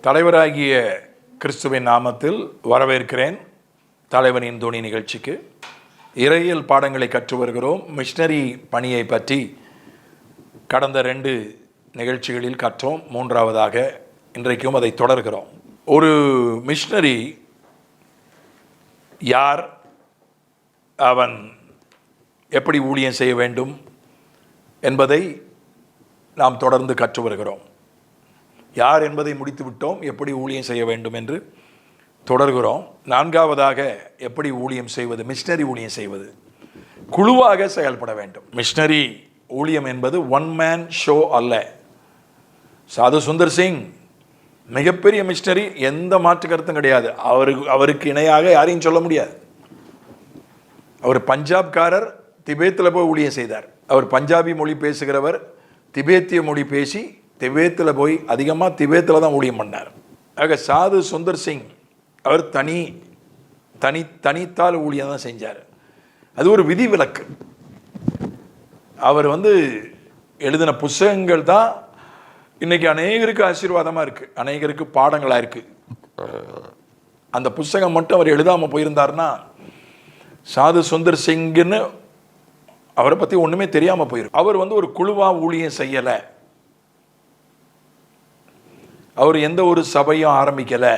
தலைவராகிய கிறிஸ்துவின் நாமத்தில் வரவேற்கிறேன். தலைவனின் துணி நிகழ்ச்சிக்கு இறையியல் பாடங்களை கற்று வருகிறோம். மிஷனரி பணியை பற்றி கடந்த 2 நிகழ்ச்சிகளில் கற்றோம். 3ஆவதாக இன்றைக்கும் அதை தொடர்கிறோம். ஒரு மிஷனரி யார், அவன் எப்படி ஊழியம் செய்ய வேண்டும் என்பதை நாம் தொடர்ந்து கற்று வருகிறோம். யார் என்பதை முடித்து விட்டோம், எப்படி ஊழியம் செய்ய வேண்டும் என்று தொடர்கிறோம். 4ஆவதாக எப்படி ஊழியம் செய்வது, மிஷனரி ஊழியம் செய்வது, குழுவாக செயல்பட வேண்டும். மிஷனரி ஊழியம் என்பது ஒன் மேன் ஷோ அல்ல. சாது சுந்தர் சிங் மிகப்பெரிய மிஷனரி, எந்த மாற்று கருத்தும் கிடையாது. அவருக்கு இணையாக யாரையும் சொல்ல முடியாது. அவர் பஞ்சாப்காரர், திபேத்தில் போய் ஊழியம் செய்தார். அவர் பஞ்சாபி மொழி பேசுகிறவர், திபேத்திய மொழி பேசி திபேத்தில் போய் அதிகமாக திபேத்தில் தான் ஊழியம் பண்ணார். ஆக சாது சுந்தர் சிங் அவர் தனித்தால் ஊழியம் தான் செஞ்சார். அது ஒரு விதிவிலக்கு. அவர் எழுதின புத்தகங்கள் தான் இன்னைக்கு அநேகருக்கு ஆசீர்வாதமாக இருக்குது, அநேகருக்கு பாடங்களாக இருக்குது. அந்த புத்தகம் மட்டும் அவர் எழுதாமல் போயிருந்தார்னா சாது சுந்தர் சிங்னு அவரை பற்றி ஒன்றுமே தெரியாமல் போயிருக்கு. அவர் ஒரு குழுவாக ஊழியம் செய்யலை. அவர் எந்த ஒரு சபையும் ஆரம்பிக்கலை,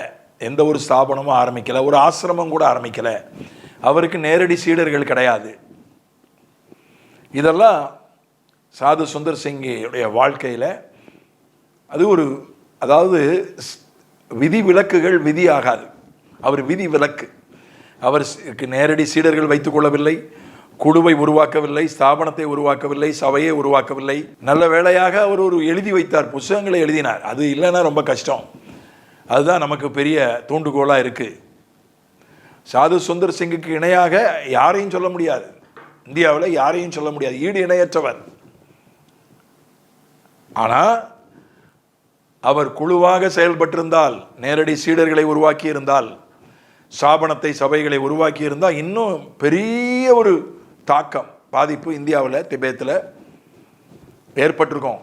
எந்த ஒரு ஸ்தாபனமும் ஆரம்பிக்கலை, ஒரு ஆசிரமம் கூட ஆரம்பிக்கலை. அவருக்கு நேரடி சீடர்கள் கிடையாது. இதெல்லாம் சாது சுந்தர் சிங்குடைய வாழ்க்கையில் அது அதாவது விதி விலக்குகள் விதி ஆகாது. அவர் விதி விலக்கு. அவருக்கு நேரடி சீடர்கள் வைத்துக் கொள்ளவில்லை, குழுவை உருவாக்கவில்லை, ஸ்தாபனத்தை உருவாக்கவில்லை, சபையை உருவாக்கவில்லை. நல்ல வேளையாக அவர் எழுதி வைத்தார், புத்தகங்களை எழுதினார். அது இல்லைன்னா ரொம்ப கஷ்டம். அதுதான் நமக்கு பெரிய தூண்டுகோலாக இருக்குது. சாது சுந்தர் சிங்குக்கு இணையாக யாரையும் சொல்ல முடியாது. இந்தியாவில் யாரையும் சொல்ல முடியாது, ஈடு இணையற்றவர். ஆனால் அவர் குழுவாக செயல்பட்டிருந்தால், நேரடி சீடர்களை உருவாக்கி இருந்தால், ஸ்தாபனத்தை சபைகளை உருவாக்கி இருந்தால் இன்னும் பெரிய ஒரு தாக்கம், பாதிப்பு இந்தியாவில் திபேத்தில் ஏற்பட்டிருக்கும்.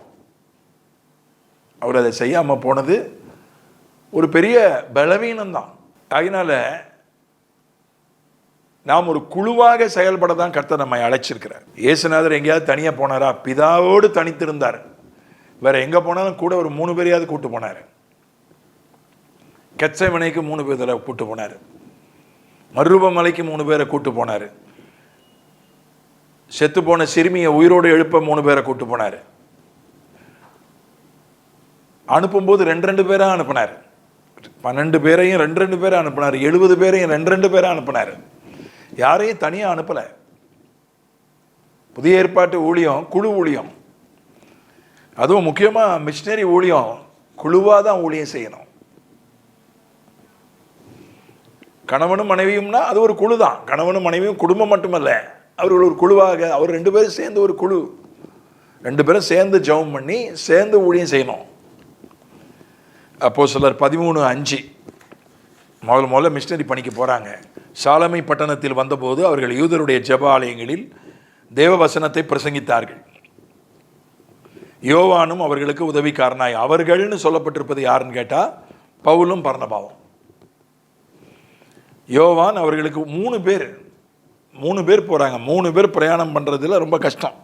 அவர் அதை செய்யாமல் போனது ஒரு பெரிய பலவீனம்தான். அதனால நாம் ஒரு குழுவாக செயல்பட தான் கர்த்தர் நம்மை அழைச்சிருக்கிறார். இயேசுநாதர் எங்கேயாவது தனியாக போனாரா? பிதாவோடு தனித்திருந்தார். வேற எங்கே போனாலும் கூட ஒரு 3 பேரையாவது கூட்டு போனார். கெத்செமனேக்கு 3 பேரை கூட்டு போனார். மருவமலைக்கு 3 பேரை கூட்டு போனார். செத்து போன சிறுமியை உயிரோடு எழுப்ப 3 பேரை கூட்டு போனார். அனுப்பும்போது 2 பேராக அனுப்பினார். 12 பேரையும் 2 பேரை அனுப்பினார். 70 பேரையும் 2 பேரை அனுப்பினார். யாரையும் தனியாக அனுப்பலை. புதிய ஏற்பாட்டு ஊழியம் குழு ஊழியம். அதுவும் முக்கியமாக மிஷனரி ஊழியம் குழுவாக தான் ஊழியம் செய்யணும். கணவனும் மனைவியும்னா அது ஒரு குழு தான். கணவனும் மனைவியும் குடும்பம் மட்டுமல்ல, அவர்கள் ஒரு குழுவாக, அவர் 2 பேரும் சேர்ந்து ஒரு குழு, 2 பேரும் சேர்ந்து ஜெபம் பண்ணி சேர்ந்து ஊழியம் செய்யணும். அப்போஸ்தலர் 13:5 முதல்ல மிஷனரி பணிக்கு போகிறாங்க. சாலமை பட்டணத்தில் வந்தபோது அவர்கள் யூதருடைய ஜெப ஆலயங்களில் தேவ வசனத்தை பிரசங்கித்தார்கள். யோவானும் அவர்களுக்கு உதவிக்காரனாய். அவர்கள்னு சொல்லப்பட்டிருப்பது யாருன்னு கேட்டால் பவுலும் பர்னபாவும். யோவான் அவர்களுக்கு 3 பேர் போகிறாங்க. 3 பேர் பிரயாணம் பண்ணுறதுல ரொம்ப கஷ்டம்.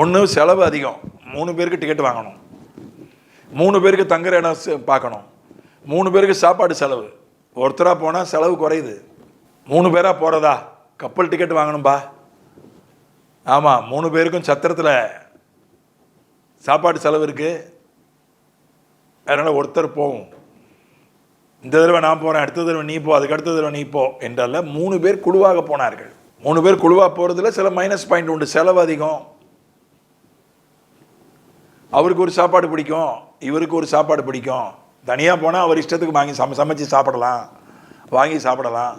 ஒன்று செலவு அதிகம், 3 பேருக்கு டிக்கெட் வாங்கணும், 3 பேருக்கு தங்குற இடம் பார்க்கணும், 3 பேருக்கு சாப்பாடு செலவு. ஒருத்தராக போனால் செலவு குறையுது. 3 பேராக போகிறதா, கப்பல் டிக்கெட் வாங்கணும்பா. ஆமாம், 3 பேருக்கும் சத்திரத்தில் சாப்பாடு செலவு இருக்குது. அதனால் ஒருத்தர் போகும். இந்த தடவை நான் போகிறேன், அடுத்த தடவை நீ போ, அதுக்கு அடுத்த தடவை நீ போ என்றால 3 பேர் குழுவாக போனார்கள். 3 பேர் குழுவாக போகிறதுல சில மைனஸ் பாயிண்ட் உண்டு. செலவு அதிகம். அவருக்கு ஒரு சாப்பாடு பிடிக்கும், இவருக்கு ஒரு சாப்பாடு பிடிக்கும். தனியாக போனால் அவர் இஷ்டத்துக்கு வாங்கி சமைச்சு வாங்கி சாப்பிடலாம்.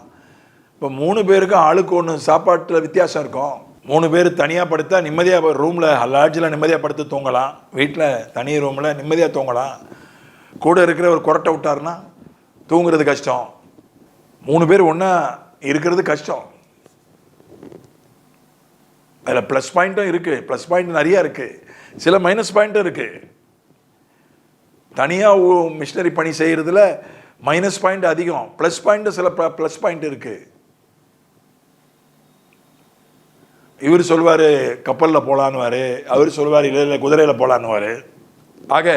இப்போ 3 பேருக்கும் ஆளுக்கு ஒன்று சாப்பாட்டில் வித்தியாசம் இருக்கும். 3 பேர் தனியாக படுத்தா நிம்மதியாக ரூமில் லாட்ஜில் நிம்மதியாக படுத்து தூங்கலாம், வீட்டில் தனி ரூமில் நிம்மதியாக தூங்கலாம். கூட இருக்கிற ஒரு கொரட்டை விட்டாருன்னா தூங்குறது கஷ்டம். 3 பேர் ஒன்றா இருக்கிறது கஷ்டம். அதில் ப்ளஸ் பாயிண்ட்டும் இருக்குது, ப்ளஸ் பாயிண்ட் நிறையா இருக்குது, சில மைனஸ் பாயிண்ட்டும் இருக்குது. தனியாக மிஷினரி பணி செய்கிறதுல மைனஸ் பாயிண்ட் அதிகம், ப்ளஸ் பாயிண்ட் சில ப்ளஸ் பாயிண்ட் இருக்குது. இவர் சொல்வார் கப்பலில் போகலான்னுவார், அவர் சொல்வார் இல்லை குதிரையில் போகலான்னுவார். ஆக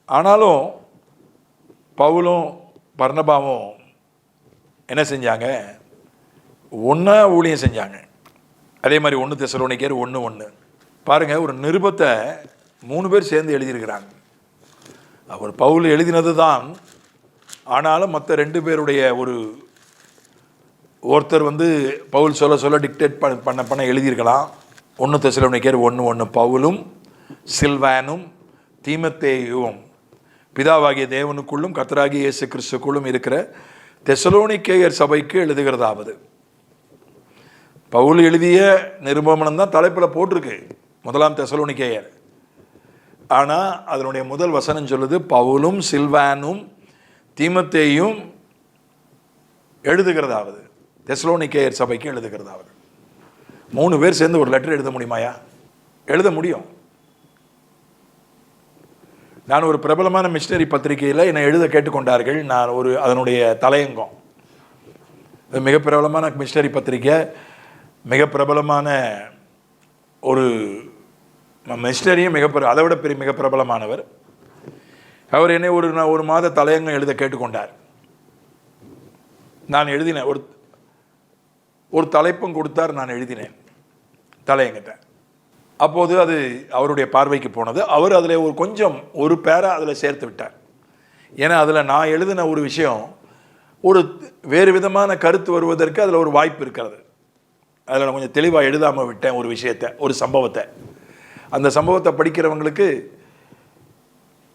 ஆனாலும் பவுலும் பர்னபாவும் என்ன செஞ்சாங்க? ஒன்றா ஊழியம் செஞ்சாங்க. அதே மாதிரி 1 தெசலோனிக்கேயர் 1:1 பாருங்கள், ஒரு நிருபத்தை 3 பேர் சேர்ந்து எழுதியிருக்கிறாங்க. அவர் பவுல் எழுதினது தான், ஆனாலும் மற்ற 2 பேருடைய ஒருத்தர் பவுல் சொல்ல டிக்டேட் பண்ண எழுதியிருக்கலாம். 1 தெசலோனிக்கேயர் 1:1 பவுலும் சில்வானும் தீமத்தேயுவும் பிதாவாகிய தேவனுக்குள்ளும் கர்த்தராகிய இயேசு கிறிஸ்துக்குள்ளும் இருக்கிற தெசலோனிக்கேயர் சபைக்கு எழுதுகிறதாவது. பவுல் எழுதிய நிருபம் தான் தலைப்பில் போட்டிருக்கு, 1 தெசலோனிக்கேயர். ஆனால் அதனுடைய முதல் வசனம் சொல்லுது பவுலும் சில்வானும் தீமத்தேயும் எழுதுகிறதாவது, தெசலோனிக்கேயர் சபைக்கு எழுதுகிறதாவது. 3 பேர் சேர்ந்து ஒரு லெட்டர் எழுத முடியுமாயா? எழுத முடியும். நான் ஒரு பிரபலமான மிஷினரி பத்திரிகையில் என்னை எழுத கேட்டுக்கொண்டார்கள். நான் அதனுடைய தலையங்கம், மிக பிரபலமான மிஷினரி பத்திரிகை, மிக பிரபலமான ஒரு மிஷினரியும் அதை விட மிக பிரபலமானவர். அவர் என்னை ஒரு மாத தலையங்கம் எழுத கேட்டுக்கொண்டார். நான் எழுதினேன், ஒரு தலைப்பும் கொடுத்தார், நான் எழுதினேன் தலையங்கத்தை. அப்போது அது அவருடைய பார்வைக்கு போனது. அவர் அதில் ஒரு பேரா அதில் சேர்த்து விட்டார். ஏன்னா அதில் நான் எழுதின ஒரு விஷயம் வேறு விதமான கருத்து வருவதற்கு அதில் ஒரு வாய்ப்பு இருக்கிறது. அதில் நான் கொஞ்சம் தெளிவாக எழுதாமல் விட்டேன் ஒரு விஷயத்தை, ஒரு சம்பவத்தை. அந்த சம்பவத்தை படிக்கிறவங்களுக்கு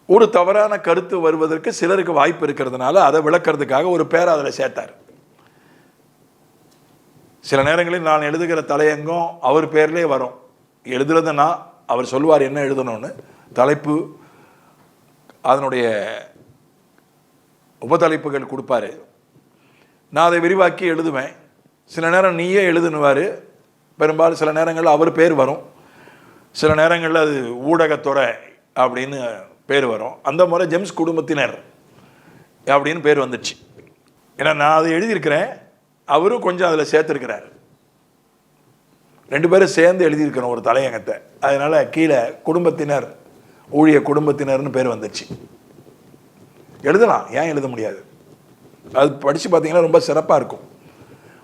ஒரு தவறான கருத்து வருவதற்கு சிலருக்கு வாய்ப்பு இருக்கிறதுனால அதை விளக்கிறதுக்காக ஒரு பேரை அதில் சேர்த்தார். சில நேரங்களில் நான் எழுதுகிற தலையங்கம் அவர் பேர்லேயே வரும். எழுதுறதுன்னா அவர் சொல்லுவார் என்ன எழுதணும்னு, தலைப்பு அதனுடைய உபதலைப்புகள் கொடுப்பாரு. நான் அதை விரிவாக்கி எழுதுவேன். சில நேரம் நீயே எழுதுனுவார். பெரும்பாலும் சில நேரங்களில் அவர் பேர் வரும், சில நேரங்களில் அது ஊடகத்துறை அப்படின்னு பேர் வரும். அந்த முறை ஜேம்ஸ் குடும்பத்தினர் அப்படின்னு பேர் வந்துடுச்சு. ஏன்னா நான் அதை எழுதியிருக்கிறேன், அவரும் கொஞ்சம் அதில் சேர்த்துருக்கிறார். 2 பேரும் சேர்ந்து எழுதியிருக்கிறோம் ஒரு தலையங்கத்தை. அதனால் கீழே குடும்பத்தினர், ஊழிய குடும்பத்தினர்னு பேர் வந்துச்சு. எழுதலாம், ஏன் எழுத முடியாது? அது படித்து பார்த்தீங்கன்னா ரொம்ப சிறப்பாக இருக்கும்.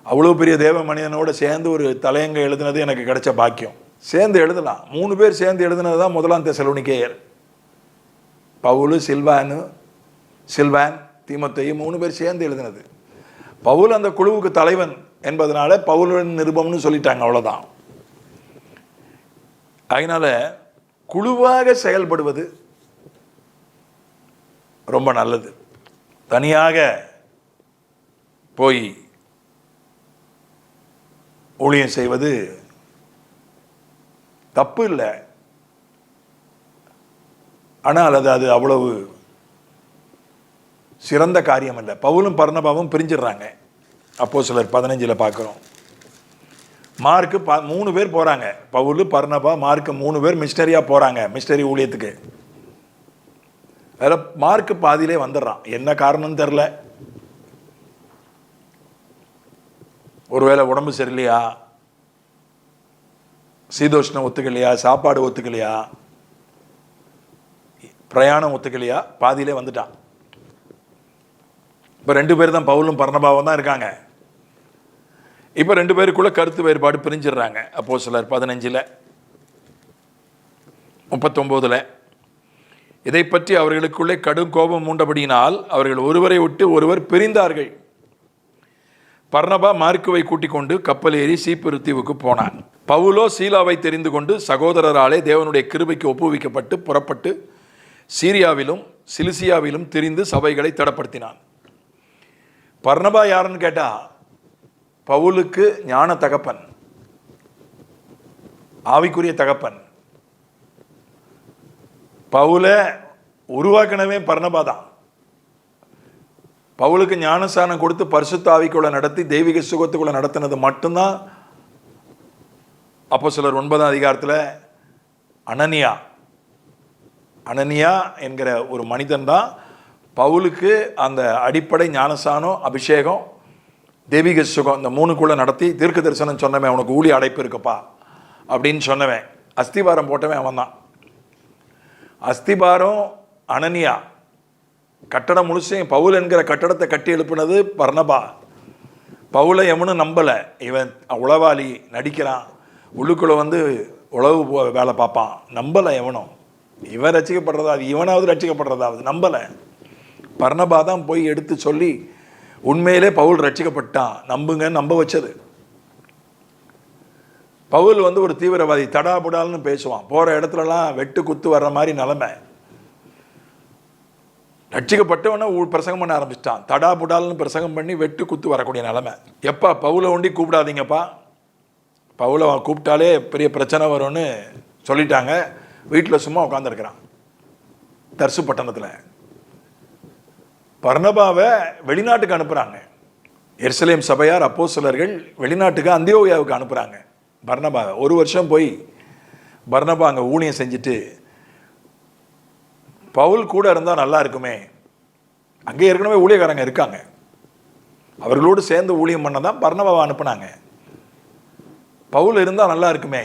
அவ்வளோ பெரிய தேவ மனிதனோடு சேர்ந்து ஒரு தலையங்கம் எழுதுனது எனக்கு கிடைச்ச பாக்கியம். சேர்ந்து எழுதலாம். 3 பேர் சேர்ந்து எழுதுனது தான் 1 தெசலோனிக்கேயர். பவுலு சில்வான் தீமத்தேயும் 3 பேர் சேர்ந்து எழுதினது. பவுல் அந்த குழுவுக்கு தலைவன் என்பதனால பவுலின் நிருபம்னு சொல்லிட்டாங்க, அவ்வளோதான். அதனால குழுவாக செயல்படுவது ரொம்ப நல்லது. தனியாக போய் ஊழியம் செய்வது தப்பு இல்லை. ஆனால் அது அவ்வளவு சிறந்த காரியம் இல்லை. பவுலும் பர்னபாவும் பிரிஞ்சிடுறாங்க. அப்போஸ்தலர் 15 பார்க்குறோம். மார்க்கு 3 பேர் போகிறாங்க. பவுல், பர்னபா, மார்க்கு 3 பேர் மிஷினரியாக போகிறாங்க, மிஷினரி ஊழியத்துக்கு. அதில் மார்க்கு பாதியிலே வந்துடுறான். என்ன காரணம்னு தெரில. ஒருவேளை உடம்பு சரியில்லையா, சீதோஷ்ணம் ஒத்துக்கலையா, சாப்பாடு ஒத்துக்கலையா, பிரயாணம் ஒத்துக்கலையா, பாதியிலே வந்துட்டான். இப்போ 2 பேர் தான், பவுலும் பர்னபாவும் தான் இருக்காங்க. இப்போ 2 பேருக்குள்ள கருத்து வேறுபாடு பிரிஞ்சிடுறாங்க. அப்போஸ்தலர் 15 39 இதை பற்றி அவர்களுக்குள்ளே கடும் கோபம் மூண்டபடியினால் அவர்கள் ஒருவரை விட்டு ஒருவர் பிரிந்தார்கள். பர்னபா மார்க்குவை கூட்டிக் கொண்டு கப்பல் ஏறி சீப்புரு தீவுக்கு போனான். பவுலோ சீலாவை தெரிந்து கொண்டு சகோதரராலே தேவனுடைய கிருபைக்கு ஒப்புவிக்கப்பட்டு புறப்பட்டு சீரியாவிலும் சிலிசியாவிலும் திரிந்து சபைகளை தடப்படுத்தினான். பர்னபா யாருன்னு கேட்டா, பவுலுக்கு ஞான தகப்பன், ஆவிக்குரிய தகப்பன். பவுலை உருவாக்கினவே பர்னபா தான். பவுலுக்கு ஞானஸ்தானம் கொடுத்து பரிசுத்த ஆவிக்குள்ள நடத்தி தெய்வீக சுகத்துக்குள்ள நடத்தினது மட்டும்தான் அப்போஸ்தலர் 9 அதிகாரத்தில் அனனியா என்கிற ஒரு மனிதன் தான் பவுலுக்கு அந்த அடிப்படை ஞானசானம், அபிஷேகம், தெய்வீக சுகம் இந்த 3க்குள்ளே நடத்தி தீர்க்க தரிசனம் சொன்னவன், உனக்கு ஊழிய அடைப்பு இருக்குப்பா அப்படின்னு சொன்னவன், அஸ்திபாரம் போட்டவன் அவன் தான். அஸ்திபாரம் அனனியா, கட்டடம் முழுசையும் பவுல் என்கிற கட்டடத்தை கட்டி எழுப்புனது பர்னபா. பவுலை எவனும் நம்பலை, இவன் உளவாளி நடிக்கிறான், உள்ளுக்குள்ளே உளவு வேலை பார்ப்பான், நம்பலை எவனும். இவன் ரசிக்கப்படுறதாவது, இவனாவது ரசிக்கப்படுறதாவது நம்பலை. பர்னபா தான் போய் எடுத்து சொல்லி உண்மையிலே பவுல் ரட்சிக்கப்பட்டான் நம்புங்கன்னு நம்ப வச்சது. பவுல் ஒரு தீவிரவாதி, தடாபுடால்னு பேசுவான், போகிற இடத்துலலாம் வெட்டு குத்து வர்ற மாதிரி நிலைமை. ரட்சிக்கப்பட்டவன பிரசங்கம் பண்ண ஆரம்பிச்சிட்டான், தடாபுடால்னு பிரசங்கம் பண்ணி வெட்டு குத்து வரக்கூடிய நிலைமை. எப்பா பவுலை ஒண்டி கூப்பிடாதீங்கப்பா, பவுலை கூப்பிட்டாலே பெரிய பிரச்சனை வரும்னு சொல்லிட்டாங்க. வீட்டில் சும்மா உட்காந்துருக்கிறான் தர்சு பட்டணத்தில். பர்னபாவை வெளிநாட்டுக்கு அனுப்புகிறாங்க. எருசலேம் சபையார் அப்போஸ்தலர்கள் வெளிநாட்டுக்கு அந்தியோகியாவுக்கு அனுப்புகிறாங்க பர்னபாவை. 1 வருஷம் போய் பர்னபா அங்கே ஊழியம் செஞ்சுட்டு, பவுல் கூட இருந்தால் நல்லா இருக்குமே, அங்கே ஏற்கனவே ஊழியக்காரங்க இருக்காங்க, அவர்களோடு சேர்ந்து ஊழியம் பண்ண தான் பர்னபாவை அனுப்புனாங்க. பவுல் இருந்தால் நல்லா இருக்குமே,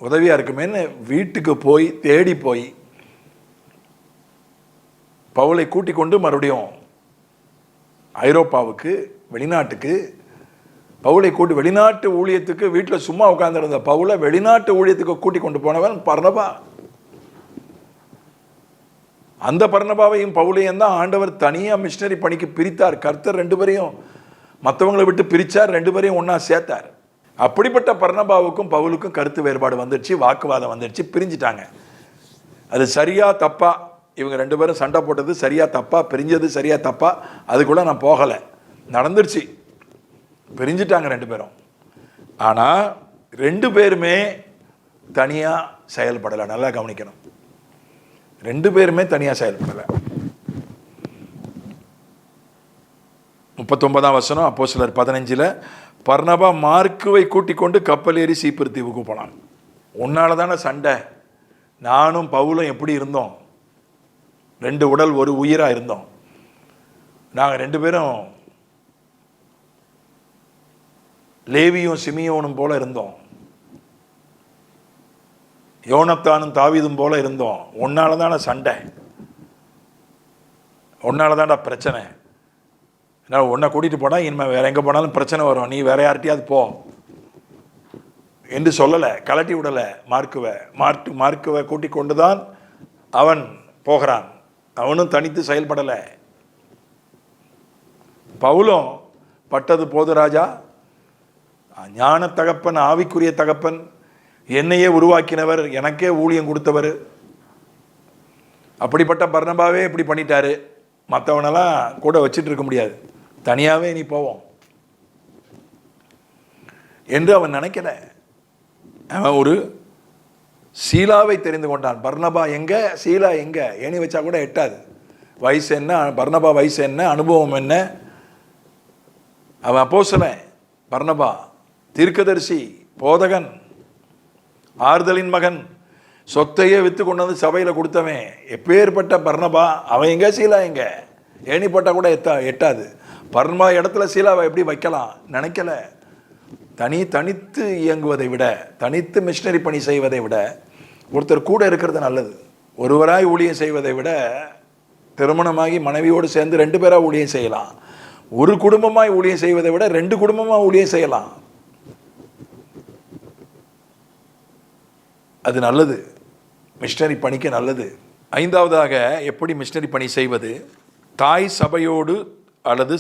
உதவியாக இருக்குமேன்னு வீட்டுக்கு போய் தேடி போய் பவுலை கூட்டிக் கொண்டு மறுபடியும் ஐரோப்பாவுக்கு, வெளிநாட்டுக்கு பவுலை கூட்டி, வெளிநாட்டு ஊழியத்துக்கு வீட்டில் சும்மா உட்கார்ந்துருந்த பவுலை வெளிநாட்டு ஊழியத்துக்கு கூட்டிக் கொண்டு போனவன் பர்னபா. அந்த பர்னபாவையும் பவுலையும் தான் ஆண்டவர் தனியாக மிஷினரி பணிக்கு பிரித்தார். கர்த்தர் 2 பேரையும் மற்றவங்களை விட்டு பிரித்தார், 2 பேரையும் ஒன்றா சேர்த்தார். அப்படிப்பட்ட பர்னபாவுக்கும் பவுலுக்கும் கருத்து வேறுபாடு வந்துடுச்சு, வாக்குவாதம் வந்துடுச்சு, பிரிஞ்சிட்டாங்க. அது சரியா தப்பா, இவங்க 2 பேரும் சண்டை போட்டது சரியா தப்பா, பிரிஞ்சது சரியா தப்பா, அதுக்குள்ள நான் போகலை, நடந்துருச்சு, பிரிஞ்சிட்டாங்க 2 பேரும். ஆனால் 2 பேருமே தனியாக செயல்படலை. நல்லா கவனிக்கணும், 2 பேருமே தனியாக செயல்படலை. 39ஆம் வசனம் அப்போஸ்தலர் 15 பர்னபா மார்க்குவை கூட்டிக் கொண்டு கப்பல் ஏறி சீப்பர் தீவுக்கு போனான். உன்னால தானே சண்டை, நானும் பவுலும் எப்படி இருந்தோம், 2 உடல் ஒரு உயிராக இருந்தோம். நாங்கள் 2 பேரும் லேவியும் சிமியோனும் போல இருந்தோம், யோனத்தானும் தாவீதும் போல இருந்தோம். உன்னால தானே சண்டை, உன்னால தான்டா பிரச்சனை, நான் உன்னை கூட்டிகிட்டு போனால் இனிமேல் வேறு எங்கே போனாலும் பிரச்சனை வரும், நீ வேற யார்கிட்டையாவது போ என்று சொல்லலை, கலட்டி விடலை. மார்க்குவை கூட்டிக் கொண்டு தான் அவன் போகிறான், அவனும் தனித்து செயல்படலை. பவுலும் பட்டது போது ராஜா, ஞான தகப்பன், ஆவிக்குரிய தகப்பன், என்னையே உருவாக்கினவர், எனக்கே ஊழியம் கொடுத்தவர், அப்படிப்பட்ட பர்னபாவே இப்படி பண்ணிட்டாரு, மற்றவனெல்லாம் கூட வச்சுட்டு இருக்க முடியாது, தனியாகவே நீ போவோம் என்று அவன் நினைக்கல. அவன் ஒரு சீலாவை தெரிந்து கொண்டான். பர்னபா எங்க, சீலா எங்க, ஏணி வச்சா கூட எட்டாது. வயசு என்ன, பர்னபா வயசு என்ன, அனுபவம் என்ன. அவன் அப்போஸ்தலன் பர்னபா, தீர்க்கதரிசி, போதகன், ஆறுதலின் மகன், சொத்தையே விற்று கொண்டு வந்து சபையில் கொடுத்தவன், எப்பேற்பட்ட பர்னபா. அவன் எங்க, சீலா எங்க, ஏணி போட்டால் கூட எட்டாது. பர்னபா இடத்துல சீலாவை எப்படி வைக்கலாம் நினைக்கல. தனித்து இயங்குவதை விட, தனித்து மிஷினரி பணி செய்வதை விட ஒருத்தர் கூட இருக்கிறது நல்லது. ஒருவராய் ஊழியம் செய்வதை விட திருமணமாகி மனைவியோடு சேர்ந்து 2 பேராக ஊழியம் செய்யலாம். ஒரு குடும்பமாய் ஊழியம் செய்வதை விட 2 குடும்பமாக ஊழியம் செய்யலாம், அது நல்லது, மிஷினரி பணிக்கு நல்லது. 5வதாக எப்படி மிஷினரி பணி செய்வது, தாய் சபையோடு அல்லது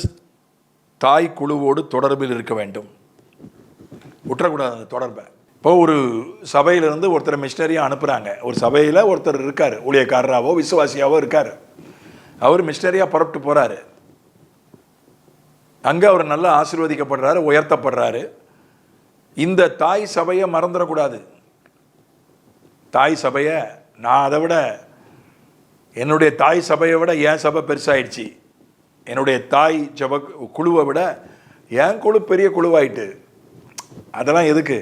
தாய் குழுவோடு தொடர்பில் இருக்க வேண்டும், விட்டுறக்கூடாது அந்த தொடர்பை. இப்போ ஒரு சபையிலிருந்து ஒருத்தர் மிஷினரியாக அனுப்புகிறாங்க, ஒரு சபையில் ஒருத்தர் இருக்கார், ஊழியக்காரராவோ விசுவாசியாவோ இருக்கார், அவர் மிஷினரியாக புறப்பட்டு போகிறாரு, அங்கே அவர் நல்லா ஆசீர்வதிக்கப்படுறாரு, உயர்த்தப்படுறாரு. இந்த தாய் சபையை மறந்துடக்கூடாது. தாய் சபையை, நான் அதை விட, என்னுடைய தாய் சபையை விட என் சபை பெருசாகிடுச்சு, என்னுடைய தாய் சபை குழுவை விட என் குழு பெரிய குழுவாயிட்டு, அதெல்லாம் எதுக்கு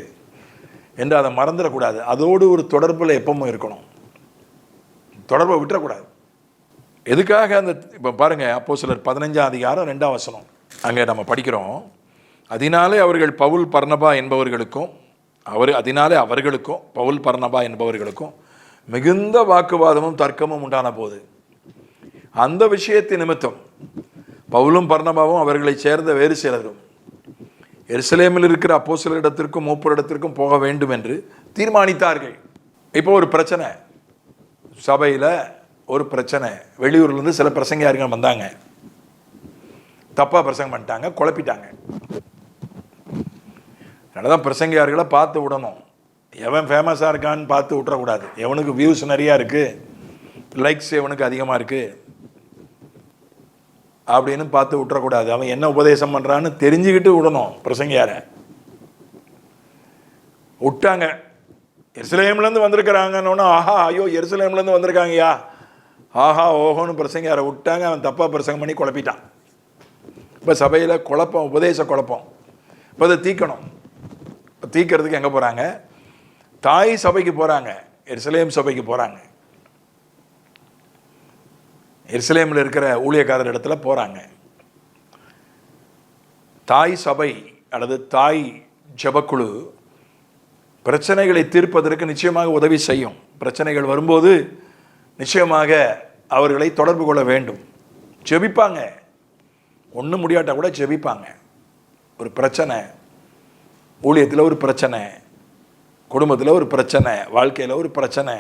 என்று அதை மறந்துடக்கூடாது. அதோடு ஒரு தொடர்பில் எப்பவும் இருக்கணும். தொடர்பை விட்டுறக்கூடாது. எதுக்காக அந்த இப்போ பாருங்கள், அப்போஸ்தலர் 15:2 அங்கே நம்ம படிக்கிறோம். அதனாலே அவர்கள் பவுல் பர்னபா என்பவர்களுக்கும் அதனாலே அவர்களுக்கும் பவுல் பர்னபா என்பவர்களுக்கும் மிகுந்த வாக்குவாதமும் தர்க்கமும் உண்டான போது அந்த விஷயத்தின் நிமித்தம் பவுலும் பர்னபாவும் அவர்களை சேர்ந்த வேறு சிலரும் எருசலேமில் இருக்கிற அப்போஸ்தலரிடத்திற்கும் மூப்பரிடத்திற்கும் போக வேண்டும் என்று தீர்மானித்தார்கள். இப்போ ஒரு பிரச்சனை, சபையில் ஒரு பிரச்சனை, வெளியூர்லேருந்து சில பிரசங்கியார்கள் வந்தாங்க, தப்பாக பிரசங்கம் பண்ணிட்டாங்க, குழப்பிட்டாங்க. அதனால தான் பிரசங்கியார்களை பார்த்து விடணும். எவன் ஃபேமஸாக இருக்கான்னு பார்த்து விட்டுறக்கூடாது. எவனுக்கு வியூஸ் நிறையா இருக்குது, லைக்ஸ் எவனுக்கு அதிகமாக இருக்குது அப்படின்னு பார்த்து விட்டுறக்கூடாது. அவன் என்ன உபதேசம் பண்ணுறான்னு தெரிஞ்சுக்கிட்டு விடணும். பிரசங்கியாரை விட்டாங்க. எருசலேம்லேருந்து வந்திருக்கிறாங்கன்னு, ஆஹா ஐயோ எருசலேம்லேருந்து வந்திருக்காங்கய்யா, ஆஹா ஓஹோன்னு பிரசங்கியாரை விட்டாங்க. அவன் தப்பாக பிரசங்கம் பண்ணி குழப்பிட்டான். இப்போ சபையில் குழப்பம், உபதேச குழப்பம். இப்போ அதை தீக்கணும். இப்போ தீக்கிறதுக்கு எங்கே போகிறாங்க? தாய் சபைக்கு போகிறாங்க, எருசலேம் சபைக்கு போகிறாங்க. எருசலேமில் இருக்கிற ஊழியக்காரர் இடத்துல போகிறாங்க. தாய் சபை அல்லது தாய் ஜெபக்குழு பிரச்சனைகளை தீர்ப்பதற்கு நிச்சயமாக உதவி செய்யும். பிரச்சனைகள் வரும்போது நிச்சயமாக அவர்களை தொடர்பு கொள்ள வேண்டும். ஜெபிப்பாங்க, ஒன்றும் முடியாட்டா கூட ஜெபிப்பாங்க. ஒரு பிரச்சனை, ஊழியத்தில் ஒரு பிரச்சனை, குடும்பத்தில் ஒரு பிரச்சனை, வாழ்க்கையில் ஒரு பிரச்சனை,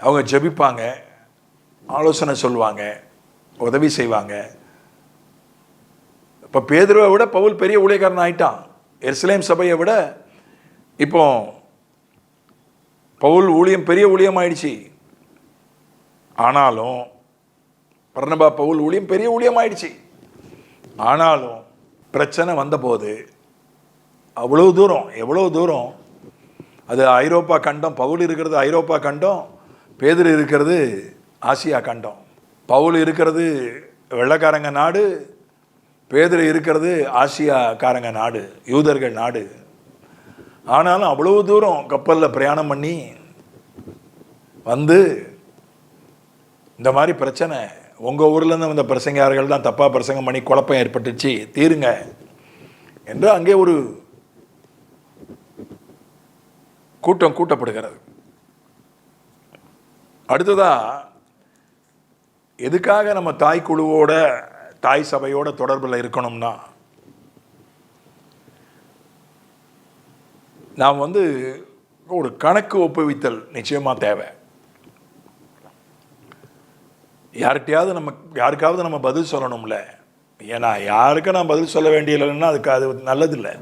அவங்க ஜெபிப்பாங்க, ஆலோசனை சொல்லுவாங்க, உதவி செய்வாங்க. இப்போ பேதுருவை விட பவுல் பெரிய ஊழியக்காரன் ஆயிட்டான். எருசலேம் சபையை விட இப்போ பவுல் ஊழியம் பெரிய ஊழியம் ஆயிடுச்சு. ஆனாலும் பர்னபா பவுல் ஊழியம் பெரிய ஊழியம் ஆயிடுச்சு. ஆனாலும் பிரச்சனை வந்தபோது அவ்வளோ தூரம் அது ஐரோப்பா கண்டம். பவுல் இருக்கிறது ஐரோப்பா கண்டம், பேதுரு இருக்கிறது ஆசியா கண்டம். பவுல் இருக்கிறது வெள்ளைக்காரங்க நாடு, பேதுரு இருக்கிறது ஆசியாக்காரங்க நாடு, யூதர்கள் நாடு. ஆனாலும் அவ்வளோ தூரம் கப்பலில் பிரயாணம் பண்ணி வந்து இந்த மாதிரி பிரச்சனை, உங்கள் ஊர்லேருந்து வந்த பிரசங்கியார்கள் தான் தப்பாக பிரசங்கம் பண்ணி குழப்பம் ஏற்பட்டுச்சு, தீருங்க என்று அங்கே ஒரு கூட்டம் கூட்டப்படுகிறது. அடுத்ததா எதுக்காக நம்ம தாய் குழுவோட தாய் சபையோட தொடர்பில் இருக்கணும்னா, நாம் ஒரு கணக்கு ஒப்புவித்தல் நிச்சயமாக தேவை. யாருக்காவது நம்ம பதில் சொல்லணும்ல. ஏன்னா யாருக்கும் நான் பதில் சொல்ல வேண்டியதில்லைன்னா அது நல்லதில்லை.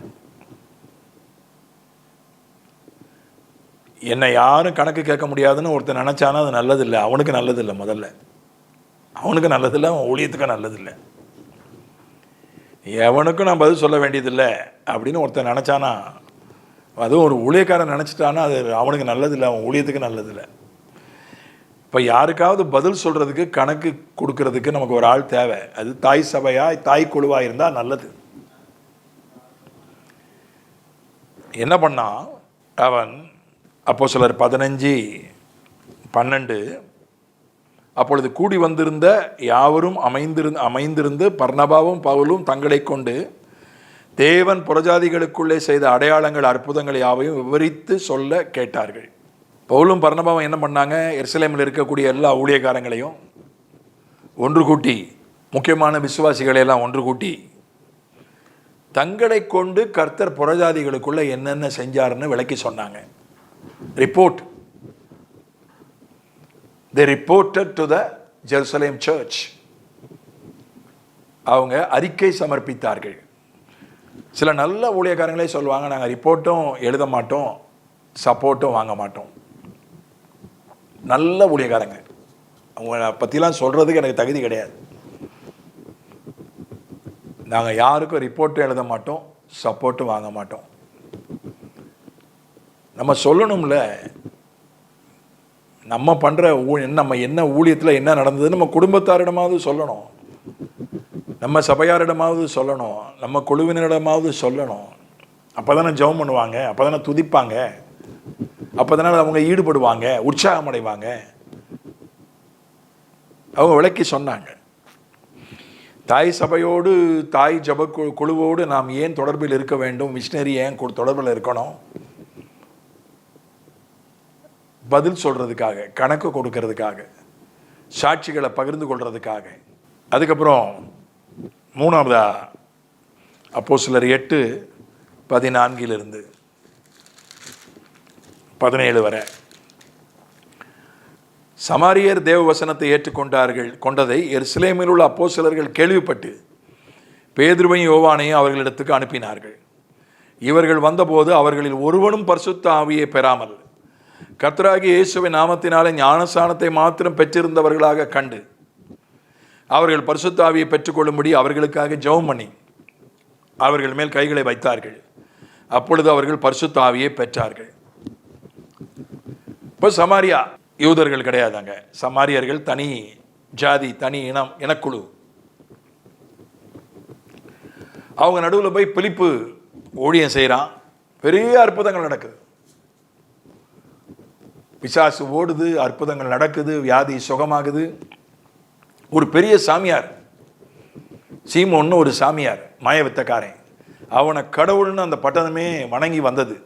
என்னை யாரும் கணக்கு கேட்க முடியாதுன்னு ஒருத்தர் நினச்சானா அது நல்லதில்லை. அவனுக்கு நல்லதில்லை, முதல்ல அவனுக்கு நல்லதில்லை, அவன் ஊழியத்துக்கும் நல்லதில்லை. எவனுக்கும் நான் பதில் சொல்ல வேண்டியதில்லை அப்படின்னு ஒருத்தர் நினச்சானா, அதுவும் ஒரு ஊழியக்காரன் நினச்சிட்டானா அது அவனுக்கு நல்லதில்லை, அவன் ஊழியத்துக்கு நல்லதில்லை. இப்போ யாருக்காவது பதில் சொல்கிறதுக்கு கணக்கு கொடுக்கறதுக்கு நமக்கு ஒரு ஆள் தேவை. அது தாய் சபையாக தாய் குழுவாக இருந்தால் நல்லது. என்ன பண்ணான் அவன்? அப்போஸ்தலர் 15:12 அப்பொழுது கூடி வந்திருந்த யாவரும் அமைந்திருந்து பர்னபாவும் பவுலும் தங்களை கொண்டு தேவன் புறஜாதிகளுக்குள்ளே செய்த அடையாளங்கள் அற்புதங்கள் யாவையும் விவரித்து சொல்ல கேட்டார்கள். பவுலும் பர்னபாவும் என்ன பண்ணாங்க? எருசலேமில் இருக்கக்கூடிய எல்லா ஊழியக்காரங்களையும் ஒன்று கூட்டி, முக்கியமான விசுவாசிகளையெல்லாம் ஒன்று கூட்டி, தங்களை கொண்டு கர்த்தர் புறஜாதிகளுக்குள்ளே என்னென்ன செஞ்சாருன்னு விளக்கி சொன்னாங்க. Report. They reported to the Jerusalem church. அவங்க அறிக்கை சமர்ப்பித்தார்கள். சில நல்ல ஊழியக்காரங்களே சொல்லுவாங்க, நாங்கள் ரிப்போர்ட்டும் எழுத மாட்டோம், சப்போர்ட்டும் வாங்க மாட்டோம். நல்ல ஊழியக்காரங்க, அவங்க பற்றிலாம் சொல்கிறதுக்கு எனக்கு தகுதி கிடையாது. நாங்கள் யாருக்கும் ரிப்போர்ட்டும் எழுத மாட்டோம், சப்போர்ட்டும் வாங்க மாட்டோம். நம்ம சொல்லணும்ல, நம்ம பண்ணுற நம்ம என்ன ஊழியத்தில் என்ன நடந்ததுன்னு நம்ம குடும்பத்தாரிடமாவது சொல்லணும், நம்ம சபையாரிடமாவது சொல்லணும், நம்ம குழுவினரிடமாவது சொல்லணும். அப்போ தானே ஜெபம் பண்ணுவாங்க, அப்போ தானே துதிப்பாங்க, அப்போதனால் அவங்க ஈடுபடுவாங்க, உற்சாகம் அடைவாங்க. அவங்க விளக்கி சொன்னாங்க. தாய் சபையோடு, தாய் ஜப குழுவோடு நாம் ஏன் தொடர்பில் இருக்க வேண்டும், மிஷினரி ஏன் தொடர்பில் இருக்கணும்? பதில் சொல்றதுக்காக, கணக்கு கொடுக்கறதுக்காக, சாட்சிகளை பகிர்ந்து கொள்றதுக்காக. அதுக்கப்புறம் மூணாவதா அப்போஸ்தலர் 8:14 17 வரை, சமாரியர் தேவ வசனத்தை கொண்டதை எருசலேமில் உள்ள அப்போஸ்தலர்கள் கேள்விப்பட்டு பேதுருவையும் யோவானையும் அவர்களிடத்துக்கு அனுப்பினார்கள். இவர்கள் வந்தபோது அவர்களில் ஒருவனும் பரிசுத்த ஆவியை பெறாமல் கர்த்தராகிய இயேசுவின் நாமத்தினாலே ஞானஸ்நானத்தை மாத்திரம் பெற்றிருந்தவர்களாக கண்டு அவர்கள் பரிசுத்த ஆவியை பெற்றுக்கொள்ளும்படி அவர்களுக்காக ஜெபம் பண்ணி அவர்கள் மேல் கைகளை வைத்தார்கள். அப்பொழுது அவர்கள் பரிசுத்த ஆவியை பெற்றார்கள். இப்போ சமாரியா யூதர்கள் கிடையாதாங்க, சமாரியர்கள் தனி ஜாதி, தனி இனம், இனக்குழு. அவங்க நடுவில் போய் பிலிப்பு ஊழியம் செய்கிறான். பெரிய அற்புதங்கள் நடக்குது, பிசாசு ஓடுது, அற்புதங்கள் நடக்குது, வியாதி சுகமாகுது. ஒரு பெரிய சாமியார், சீமோன்னு ஒரு சாமியார், மாயவித்தக்காரன், அவனை கடவுள்னு அந்த பட்டணமே வணங்கி வந்தது.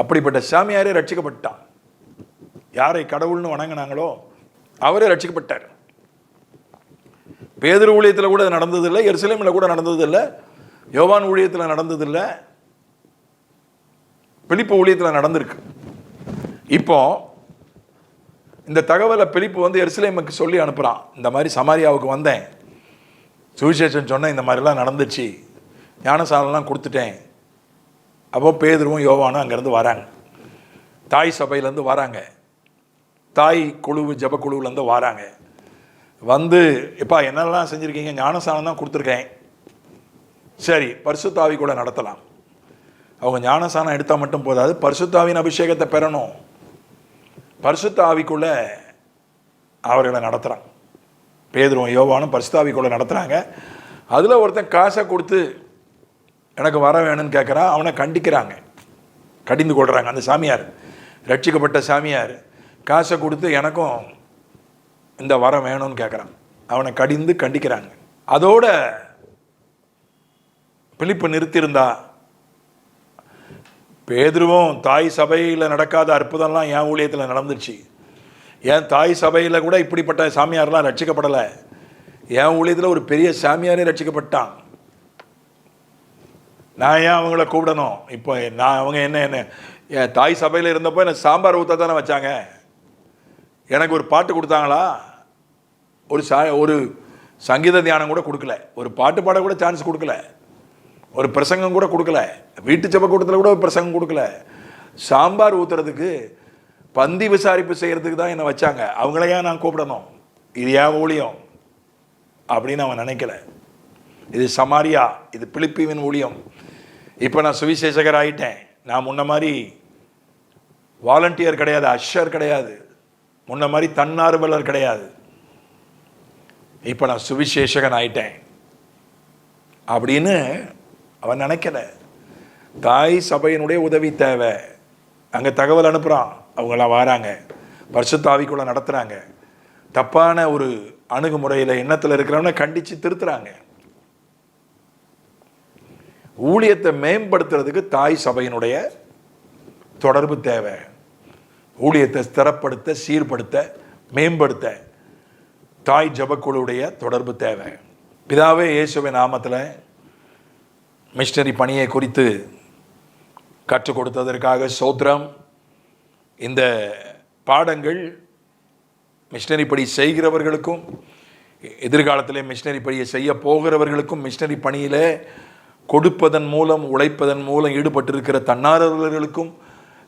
அப்படிப்பட்ட சாமியாரே ரட்சிக்கப்பட்டான். யாரை கடவுள்னு வணங்கினாங்களோ அவரே ரட்சிக்கப்பட்டார். பேதுரு ஊழியத்தில் கூட நடந்ததில்லை, எருசலேமில் கூட நடந்ததில்லை, யோவான் ஊழியத்தில் நடந்ததில்லை, பிலிப்பு ஊழியத்தில் நடந்திருக்கு. இப்போ இந்த தகவலை பிலிப்பு வந்து எருசலேமுக்கு சொல்லி அனுப்புகிறான். இந்த மாதிரி சமாரியாவுக்கு வந்தேன், சுவிசேஷன் சொன்னேன், இந்த மாதிரிலாம் நடந்துச்சு, ஞானசானம்லாம் கொடுத்துட்டேன். அப்போ பேதுருவும் யோவானும் அங்கேருந்து வராங்க, தாய் சபையிலேருந்து வராங்க, தாய் குழு ஜபக்குழுவிலேருந்து வராங்க. வந்து எப்பா என்னெல்லாம் செஞ்சுருக்கீங்க, ஞானசானம் தான் கொடுத்துருக்கேன், சரி பரிசுத்த ஆவி கூட நடத்தலாம். அவங்க ஞானசானம் எடுத்தால் மட்டும் போதாது, பரிசுத்த ஆவியின் அபிஷேகத்தை பெறணும். பரிசுத்த ஆவிக்குள்ள அவர்களை நடத்துகிறாங்க. பேதுருவும் யோவானும் பரிசுத்த ஆவிக்குள்ள நடத்துகிறாங்க. அதில் ஒருத்தன் காசை கொடுத்து எனக்கு வர வேணும்னு கேட்குறான். அவனை கண்டிக்கிறாங்க, கடிந்து கொள்கிறாங்க. அந்த சாமியார், ரட்சிக்கப்பட்ட சாமியார், காசை கொடுத்து எனக்கும் இந்த வரம் வேணும்னு கேட்குறான். அவனை கண்டிக்கிறாங்க. அதோட பிலிப்பு நிறுத்தியிருந்தா பேதுருவும் தாய் சபையில் நடக்காத அற்புதம்லாம் என் ஊழியத்தில் நடந்துச்சு, என் தாய் சபையில் கூட இப்படிப்பட்ட சாமியார்லாம் ரட்சிக்கப்படலை, என் ஊழியத்தில் ஒரு பெரிய சாமியாரே ரட்சிக்கப்பட்டான், நான் ஏன் அவங்கள கூப்பிடணும்? இப்போ நான் அவங்க என்ன என் தாய் சபையில் இருந்தப்போ என்னை சாம்பார் ஊற்ற தானே வச்சாங்க, எனக்கு ஒரு பாட்டு கொடுத்தாங்களா? ஒரு சங்கீத தியானம் கூட கொடுக்கல, ஒரு பாட்டு பாட கூட சான்ஸ் கொடுக்கல, ஒரு பிரசங்கம் கூட கொடுக்கல, வீட்டு ஜெப கூட்டத்தில் கூட ஒரு பிரசங்கம் கொடுக்கல. சாம்பார் ஊற்றுறதுக்கு, பந்தி விசாரிப்பு செய்கிறதுக்கு தான் என்னை வச்சாங்க, அவங்கள ஏன் நான் கூப்பிடணும்? இது ஏன் ஊழியம் அப்படின்னு அவன் நினைக்கல. இது சமாரியா, இது பிலிப்புவின் ஊழியம். இப்போ நான் சுவிசேஷகர் ஆகிட்டேன், நான் முன்ன மாதிரி வாலண்டியர் கிடையாது, அஷர் கிடையாது, முன்ன மாதிரி தன்னார்வலர் கிடையாது, இப்போ நான் சுவிசேஷகன் ஆயிட்டேன் அப்படின்னு அவன் நினைக்கல. தாய் சபையினுடைய உதவி தேவை. அங்கே தகவல் அனுப்புகிறான், அவங்களாம் வராங்க, பரிசுத்த ஆவிக்குள்ள நடத்துகிறாங்க, தப்பான ஒரு அணுகுமுறையில் எண்ணத்தில் இருக்கிறவனை கண்டித்து திருத்துறாங்க. ஊழியத்தை மேம்படுத்துறதுக்கு தாய் சபையினுடைய தொடர்பு தேவை. ஊழியத்தை ஸ்திரப்படுத்த, சீர்படுத்த, மேம்படுத்த தாய் ஜபக்குழுடைய தொடர்பு தேவை. பிதாவே இயேசுவின் நாமத்தில் மிஷனரி பணியை குறித்து கற்றுக் கொடுத்ததற்காக ஸ்தோத்திரம். இந்த பாடங்கள் மிஷனரி பணி செய்கிறவர்களுக்கும், எதிர்காலத்திலே மிஷனரி பணியை செய்ய போகிறவர்களுக்கும், மிஷனரி பணியில் கொடுப்பதன் மூலம், உழைப்பதன் மூலம் ஈடுபட்டிருக்கிற தன்னார்வலர்களுக்கும்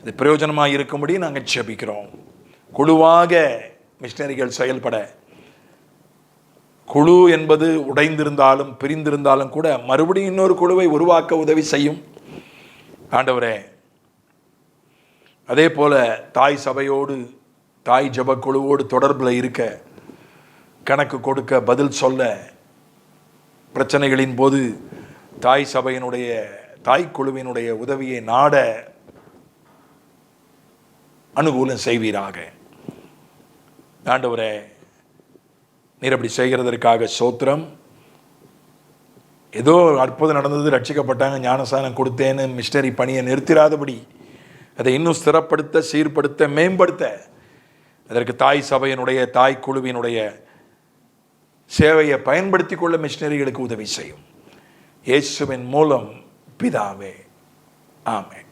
இது பிரயோஜனமாக இருக்கும்படி நாங்கள் ஜெபிக்கிறோம். குழுவாக மிஷனரிகள் செயல்பட, குழு என்பது உடைந்திருந்தாலும் பிரிந்திருந்தாலும் கூட மறுபடியும் இன்னொரு குழுவை உருவாக்க உதவி செய்யும் ஆண்டவரே. அதே போல தாய் சபையோடு, தாய் ஜப குழுவோடு தொடர்பில் இருக்க, கணக்கு கொடுக்க, பதில் சொல்ல, பிரச்சனைகளின் போது தாய் சபையினுடைய, தாய் குழுவினுடைய உதவியை நாட அனுகூலம் செய்வீராக. ஆண்டவரே, நீர் அப்படி செய்கிறதற்காக ஸ்தோத்திரம். ஏதோ அற்புதம் நடந்தது, ரட்சிக்கப்பட்டாங்க, ஞானஸ்நானம் கொடுத்தேன்னு மிஷனரி பணியை நிறுத்திராதபடி அதை இன்னும் ஸ்திரப்படுத்த, சீர்படுத்த, மேம்படுத்த அதற்கு தாய் சபையினுடைய, தாய் குழுவினுடைய சேவையை பயன்படுத்தி கொள்ள மிஷனரிகளுக்கு உதவி செய்யும். இயேசுவின் மூலம் பிதாவே, ஆமென்.